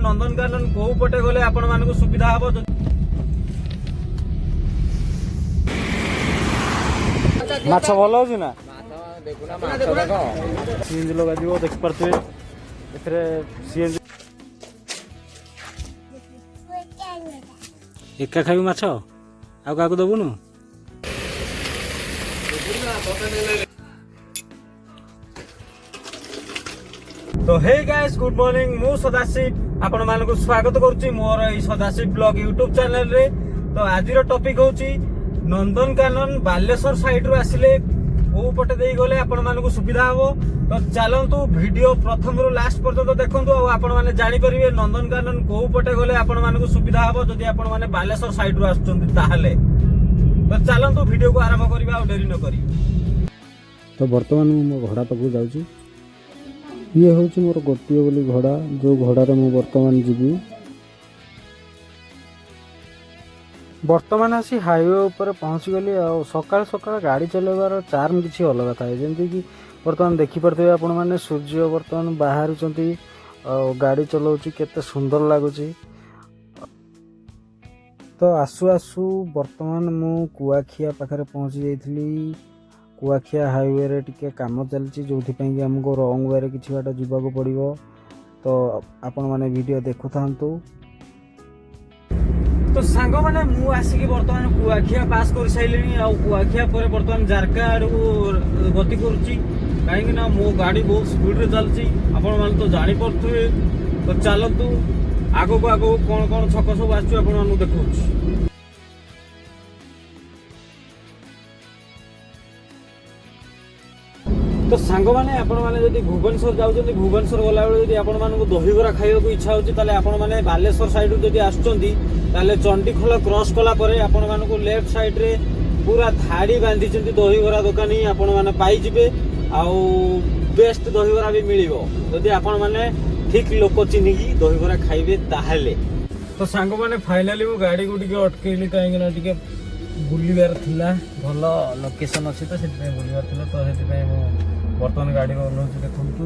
नंदनकानन को पटे गले आपण मानकु सुविधा हबो। माछ भल होची ना सीएनजी लगा दियो देख परते एथरे सीएनजी एका खाबी माछ आ काकू दबुनु। तो हे गाइस गुड मॉर्निंग मु सदाशिव आपण मानकु स्वागत करूची मोर ए सदाशिव ब्लॉग यूट्यूब चैनल रे। तो आज रो टॉपिक होची नंदनकानन बालेश्वर साइड रो आसिले को पटे देई गले आपण मानकु सुविधा हबो। तो चलंतु वीडियो प्रथम रो लास्ट पर्यंत देखंतु आ आपण माने जानि परिबे नंदनकानन को पटे गले आपण मानकु सुविधा हबो जदि आपण माने बालेश्वर साइड रो आछुचंती ताहाले। तो चलंतु वीडियो को आरंभ करिबा आ देरी न करी। तो वर्तमान मो घोड़ा पाखु जाउची। ये हूँ मोर गोटे बोली घोड़ा जो घोड़ार मु वर्तमान जीवी। वर्तमान आसी हाईवे ऊपर पहुँची गली। सकाल सकाल गाड़ी चलाइबार चार्म किसी अलग थाए जमती कि वर्तमान देखिपे आपण मैंने सूर्य वर्तमान बाहर गाड़ी चलाऊँच केते सुंदर लगुच। तो आसु आसु वर्तमान मु कुआखिया पाखे पहुँची जाइली। कुआखिया हाईवे रे टिके काम चलची जो कि हमको रंग वे किसी बाट जावाक पड़ो। तो आपण माने वीडियो देखु थांतु। तो सांग माने मु आसिकी वर्तमान कुआखिया पास कर साइलेनी। आ कुआखिया पर वर्तमान जारका आडू गति करूची काहेकि ना मो गाड़ी बहुत स्पीड रे चलची आपण माने तो जानि पड़थुए। तो चलतु आगो को आगो कोन कोन छक सब आछू आपण मानु देखौची। तो सांग माने आपण माने जदि भुवनेश्वर जाउछन्ती भुवनेश्वर गला बेले जदि आपण मानको दहीबरा खाइबा को इच्छा होची ताले आपण माने बालेश्वर साइड जदि आछुचन्ती ताले चंडीखोला क्रॉस कला परे आपण मानको लेफ्ट साइड रे पूरा धाड़ी बांधी चंती दहीबरा दुकानी आपण माने पाई जिवे। आउ बेस्ट दहीबरा भी मिलिबो जदि आपण माने ठीक लोक चिन्हिकी दहीबरा खाइबे ताहाले। तो सांग माने फाइनली वो गाड़ी को टिके अटकेली काहेकि ना टिके बुलिबार थिला भल लोकेशन अछि तो सेति पे बुलिबार थिला। तो सेति पे मो वर्तमान गाड़ी को ओह्लौची देखंतु।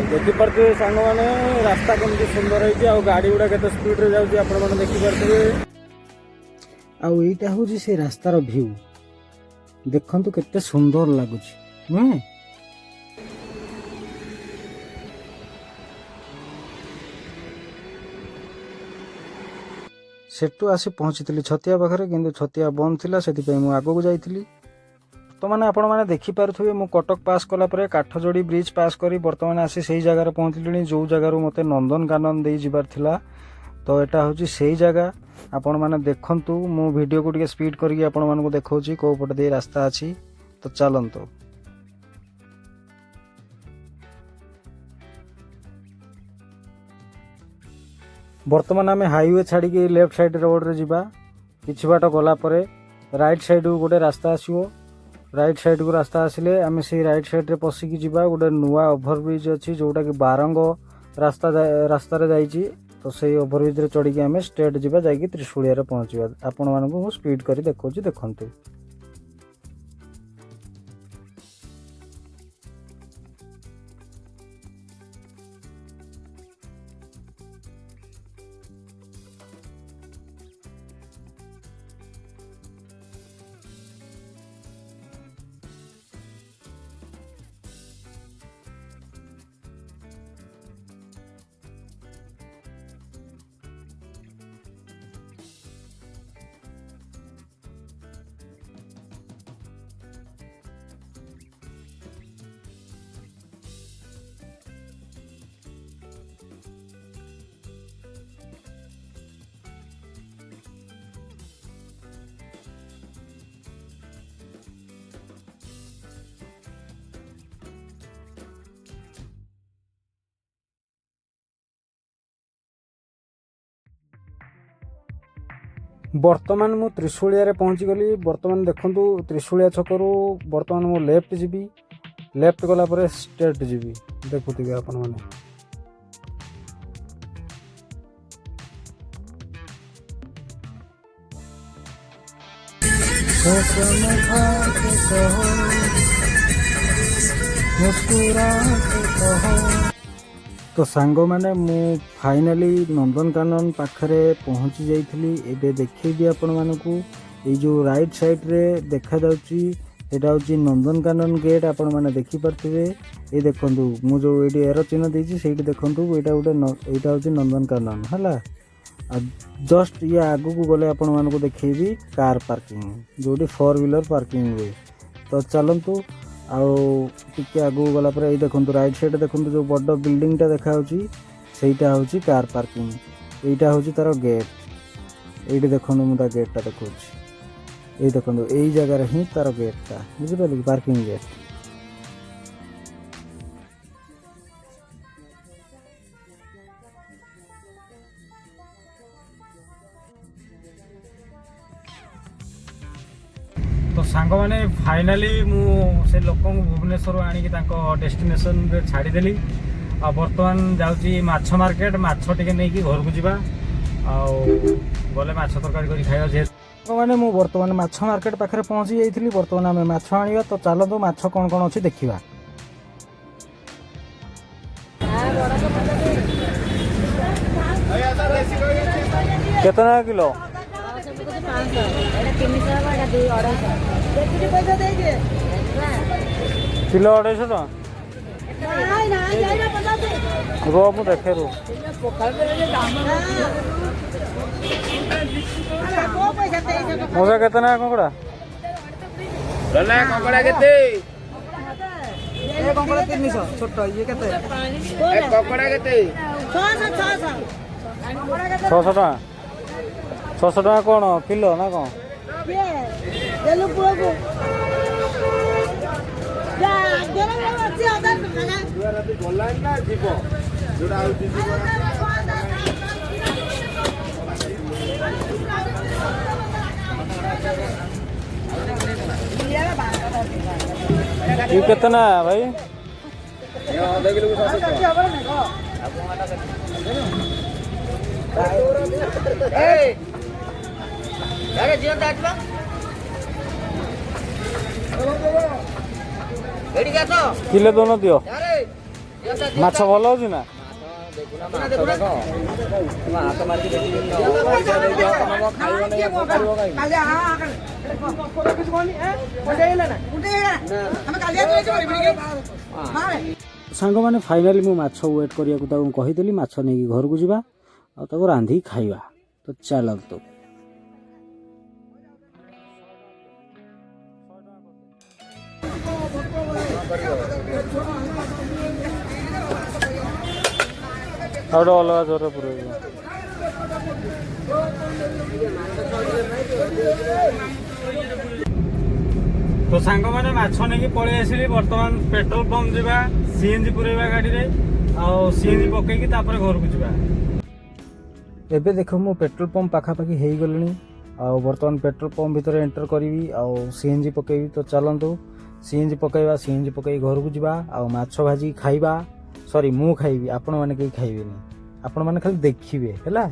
देखि परते सांग माने रास्ता केमती सुंदर है आ गाड़ी गुडा केते स्पीड रे जाउची आपण माने देखि परते। आ एटा हूँ से रास्तार व्यू देखंतु केते सुंदर लगुच नुहे। सेठू आसी पहुँची छतिया पाखे किंतु छतिया बंद थिला सेति मु आगो को जाइथिली। तो मैंने आपण मैंने देखिपे मु कटक पास कला परे काठजोड़ी ब्रिज पास करी वर्तमान आसी से जगार पहुँचली जो जगार मते नंदनकानन दे जिबार थिला। तो एटा हूँ से जगह आपण मैंने देखंतु मु वीडियो को टिके स्पीड करके आपण मानकु देखौची को पट दे रास्ता अछि। तो चलंतु वर्तमान आम हाईवे छाड़ी के लेफ्ट साइड रोड रे जिबा। किछि बाट गला परे राइट साइड को गोटे रास्ता आसीबो। राइट साइड को रास्ता आसिले आम से राइट साइड रे पसिकी जिबा। गोटे नुआ ओभरब्रिज अछि जोटा कि बारंग रास्ता रे जाइछि। तो से ओभरब्रिज रे चढ़ी के आम स्ट्रेट जिबा जाइकी त्रिशूलिया रे पहुंचबा। आपण मानकु मु स्पीड करी देखौची देखंतु। वर्तमान मु त्रिशूलिया रे पहुंची गली। वर्तमान देखंतु त्रिशूलिया छकरू वर्तमान मु लेफ्ट जीबी। लेफ्ट गला परे स्ट्रेट जीबी देखुथिबे आपण माने। तो सांग मैंने मु फाइनाली नंदनकानन पाखरे पहुंची जाइली। एबे देखिए आपण मानकू ये जो राइट साइड रे देखा जाउची एटा होची नंदनकानन गेट। आपण माने देखि परथिबे ए देखंतु मु जो एडी एरो चिन्ह देछि सेठी देखंतु एटा एटा होची नंदनकानन हला। जस्ट ये आगु को गले आपण मानकू देखिबी कार पार्किंग जोडी 4 व्हीलर पार्किंग हुए। तो चलंतु आउ टिके आगु गला पर देखंतु राइट साइड देखंतु जो बड़ बिल्डिंग टा देखा होची सेटा होची कार पार्किंग। एटा होची तार गेट। एडी देखंतु मु ता गेट टा देखौची। ये देखो यही जगह ही तार गेट टा बुझिपारे पार्किंग गेट। तो सांग मैंने फाइनाली मु से लोक भुवनेश्वर आनिक डेस्टिनेशन रे छाड़ी देली। आ बर्तमान जाउची माछ मार्केट माछ टिके नहीं कि घर को जीवा गले माछ तरकारी करी खाइबा। जे मैंने मु बर्तमान माछ मार्केट पाखरे पहुंची जाइली। बर्तमान आम माछ आनिबा। तो चलतु माछ कौन कौन अच्छी देखा। केतना किलो किलो 250 टका रो मु देखे रो मोजा केतना कंकड़ा कंकड़ा केते ए कंकड़ा 300 छोट ये केते ए कंकड़ा केते 600 टका 600 टका कौन किलो ना कौन देलु पुओ या गेला अछि आधार खाना दुआरा ते गलान ना जीवो जोडा आउ जीवो ये कितना है भाई? ये आधा किलो को 700 ए अरे जीवन दाटला एडी का तो किलो दोनों दियो। अरे माछ भल होची ना हाथ मार के देखि पैसा दे दियो तम खाइबो नै करबो काई काले हां फोटो किछ कोनी ए उठेला ना हम काले आइछ बड़ी हां सांग मैंने फाइनाली मु माछ वेट करिया को ताऊ कहिदेली माछ नहीं घर को जीवा आ ताको रांधी खाइबा। तो चलतो आउट अलग जोर पूरा तो सांग मैंने माछ नहीं पलि आसिली। बर्तमान पेट्रोल पंप जावा सीएनजी पुरेवा गाड़ी रे आ सीएनजी पकईकी तापर घर को जावा। एबे देखो मु पेट्रोल पंप पाखापाखि हो गलिनी आ बर्तमान पेट्रोल पंप भितर एंटर करी आ सीएनजी पकईबी। तो चलतु सीएनजी पकईबा सीएनजी पकई घर को जावा आ माछ भाजी खाइबा। सॉरी मु खाइबी आपण माने कहीं खाइबेनी आपण माने खाली देखिबे हैला।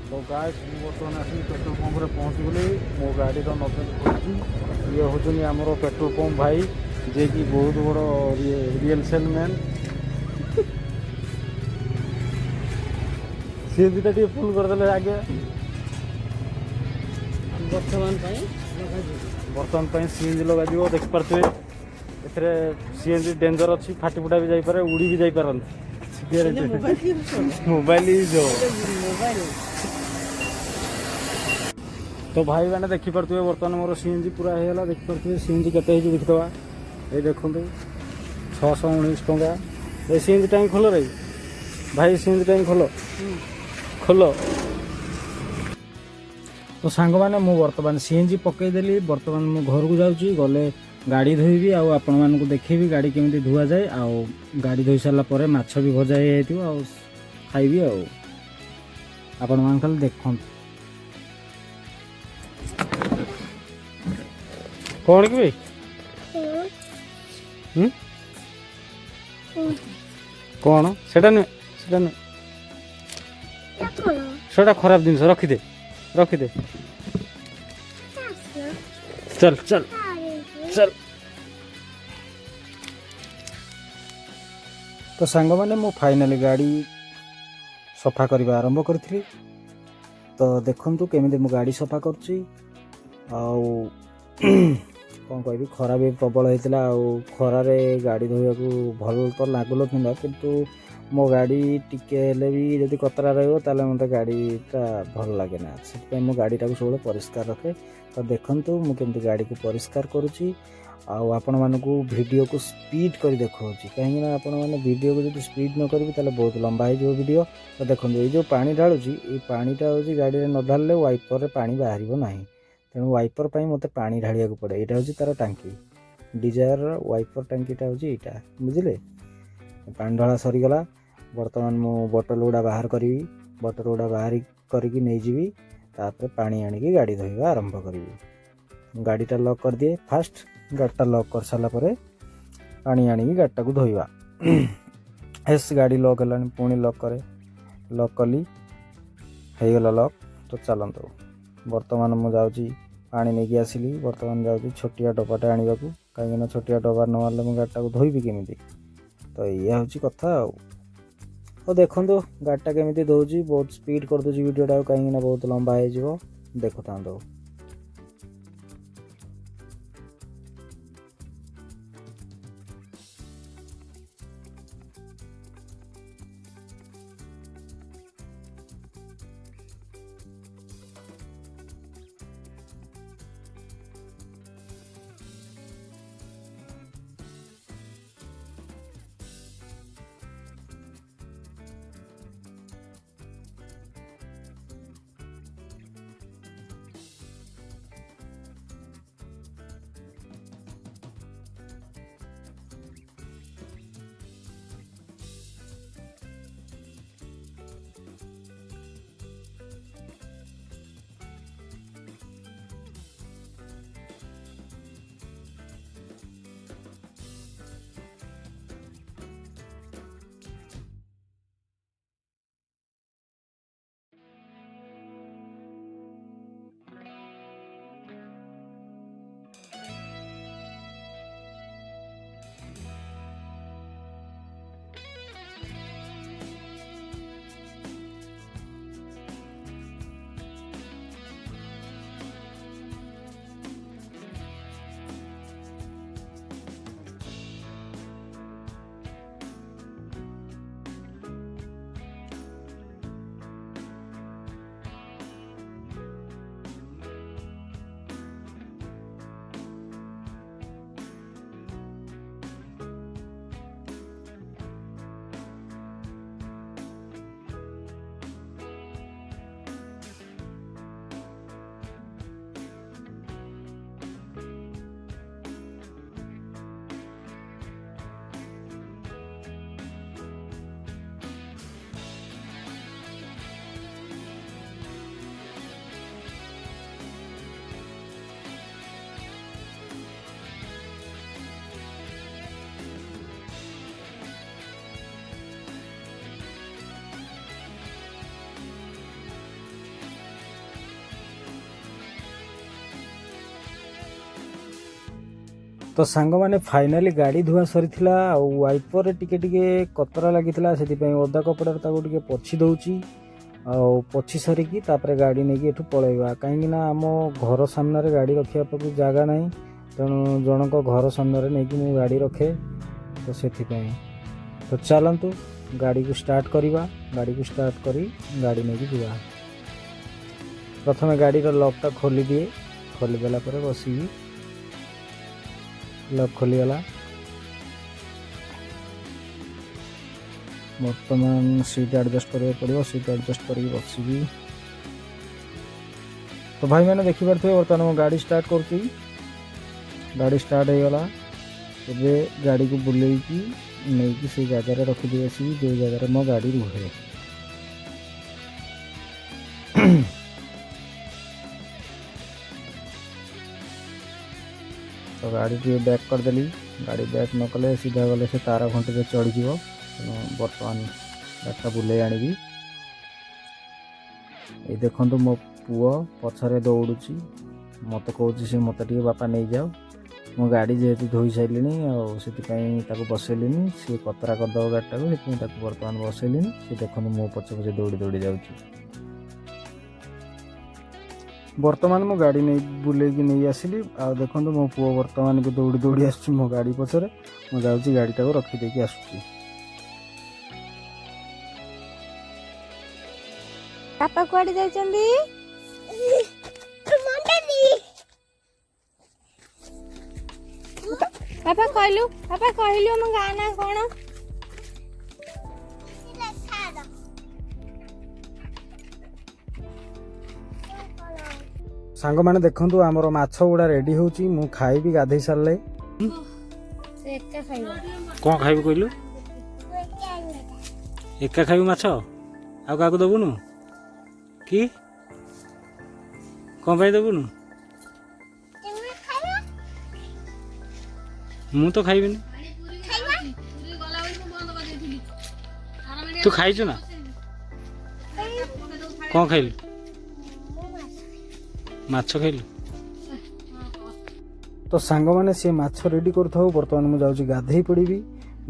तो गाइस बर्तमान आसी पेट्रोल पंप रे पहुंची गली। मो गाड़ी तो नजर पड़ी। ये होचनी हमरो पेट्रोल पंप भाई जे कि बहुत बड़ रियल सेलमैन। सीएनजी टा टी फुल कर देले आगे बर्तमान पाई सीएनजी लगा दियो। देख परते एथरे सीएनजी डेंजर अछि फाटी फुटा भी जाई पारे उड़ी भी जाई पारन। मोबाइल जो तो भाई मैंने देखी पारे बर्तमान मोर सीएनजी पूरा होगा। देखी पारे सीएनजी केते देखिदवा ये देखो 619 टका। ये सीएनजी टैंक खोलो रे भाई सीएनजी टैंक खोलो खोलो। तो सांग मैंने मु बर्तमान सीएनजी पकईदेली। बर्तमान मु घर को जाऊँगी गले गाड़ी धोइबी आपण मानकु देखिबी गाड़ी केमिति धुआ जाए। आ गाड़ी धोई सारा पर माछ भी भजा हो खाइबी आपण मान खाली देखंतु। कौन कि भाई कौन सेटा नुहे सेटा नुहे सेटा खराब जिनस रखिदे रखिदे चल चल चल तो सांग मैंने मु फाइनाली गाड़ी सफा करवा आरंभ करी तो देखु केमी मु गाड़ी सफा करुच्ची कौन कह खरा भी प्रबल होता खरार गाड़ी धोया भल तो लगुन किंतु मो गाड़ी टिके भी जब कतरा रहा मत गाड़ीटा भल लगे ना से मो गाड़ीटा सब परिष्कार रखे तो देखु मुझे गाड़ी को परिष्कार करुच्ची आपण मानक वीडियो को स्पीड कर देखा कहीं आपण मैंने वीडियो को जो स्पीड न करी बहुत लंबा हो वीडियो तो देखो ये जो पानी ढालुची ये पानीटा हूँ गाड़ी में न ढाले वाइपर रे पानी बाहर ना तेणु वाइपर पर मत पानी ढालिया पड़े यहाँ हूँ तार टांकी डिजायर वाइपर टांकीटा हूँ यहाँ बुझे पानी ढला सरीगला बर्तमान मु बोतल गुड़ा बाहर करी बोतल गुड़ा बाहर करके नहीं जीवी तापर पानी आनिकी गाड़ी धोवा आरंभ करी गाड़ीटा लॉक कर दिए फास्ट गाड़ीटा लॉक कर सारा पर पानी आनिकी गाड़ीटा को धोवा एस गाड़ी लॉक है पुणी लॉक करे लॉक कली होगला लॉक तो चलतु बर्तमान मुझे जाऊँगी पानी नहीं आसिली बर्तमान जाऊँगी छोटिया डब्बाटे आने को कहीं छोटिया डब्बा न आने मुझे गाड़ीटा को धोबी केमी तो यह हूँ कथा और देखो गाड़ीटा केमी दौर बहुत स्पीड कर दूसरी वीडियोटा कहीं बहुत लंबा हो देखु था तो सांग मैंने फाइनाली गाड़ी धुआ सरी वाइपर टिके टिके कतरा लगी से ओदा कपड़ा टे पोछि दौची पोछि सरिकी गाड़ी नहीं एठू पलैबा कहीं आम घर सामने गाड़ी रखा जगह ना तेणु जनक घर सामने नहीं मु गाड़ी रखे तो से तो चलतु गाड़ी को स्टार्ट करवा गाड़ी को स्टार्ट करी गाड़ी नहीं जुआ प्रथम गाड़ी लॉकटा खोली दिए खोलीदेला बसी लॉक खोलीगला बर्तमान सीट एडजस्ट करा पड़ो सीट एडजस्ट कर बसबी तो भाई मैंने देखी पारे बर्तमान गाड़ी स्टार्ट कर गाड़ी स्टार्ट हो गला एबे गाड़ी को बुलेकी नहीं से जगह रखिदी आसी जो जगह मो गाड़ी रुहे तो गाड़ी टे बैक करदेली गाड़ी बैक न कले सीधा गले से तार घंटे चढ़ीज बर्तमान गाड़टा बुले आनी ये देखु मो पुओ पछरे दौड़ुची मत कौच से मत टे बापा नहीं जाओ मो गाड़ी जेहेतु धोई सारे बसैली सी कतरा करदे गाड़ीटा को बर्तमान बसैली सी देखो मो पचे पचे दौड़ी दौड़ी जाऊँगी बर्तमान मो गाड़ी नहीं बुले नहीं आसली आ देखो मो पुओ बर्तमान भी दौड़ी दौड़ी आस मो गाड़ी पछरे मु जाऊँगी गाड़ीटा को रखीदेकी आसुची पापा कुआडे जाइछन्ती पापा कहलु हम गाना कोन सांग माने देखंतु हमर माछ गुडा रेडी होची मु खाइबी गाधै सारले एका खाइबो कोन खाइबी कहलु एका खाइबी माछ आ काकू दबुनु कि कोन भाई दबुनु मु तो खाइबिनी तू खाइछु ना कोन खाइलु माछ खाइलु तो सांग माने से माछ रेडी करथाउ बर्तमान मु जाउची गाधेई पड़ीबी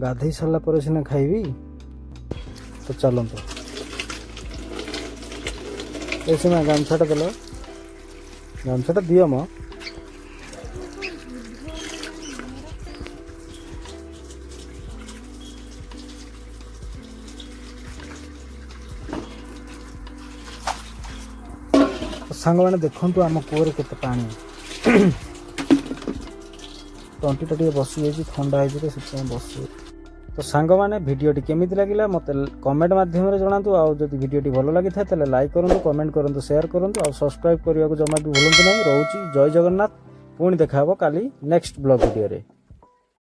गाधेई सारला पर सिना खाइबी तो चलंतो ऐसे में गामछाटा देलो गामछाटा दियो म सांग मैंने देखु आम कूअर के पानी तंटीटा टे बसी जाइए थंडा हो बस तो सांग मैंने भिडटी केमी लगे मत कमेंट मध्यम जनातु आदि भिडटी भल लगी था लाइक करूँ कमेंट करूँ शेयर करूँ और सब्सक्राइब करने को जमा भी भूलु ना रोची जय जगन्नाथ पुणी देखा काली नेक्स्ट ब्लॉग वीडियो रे।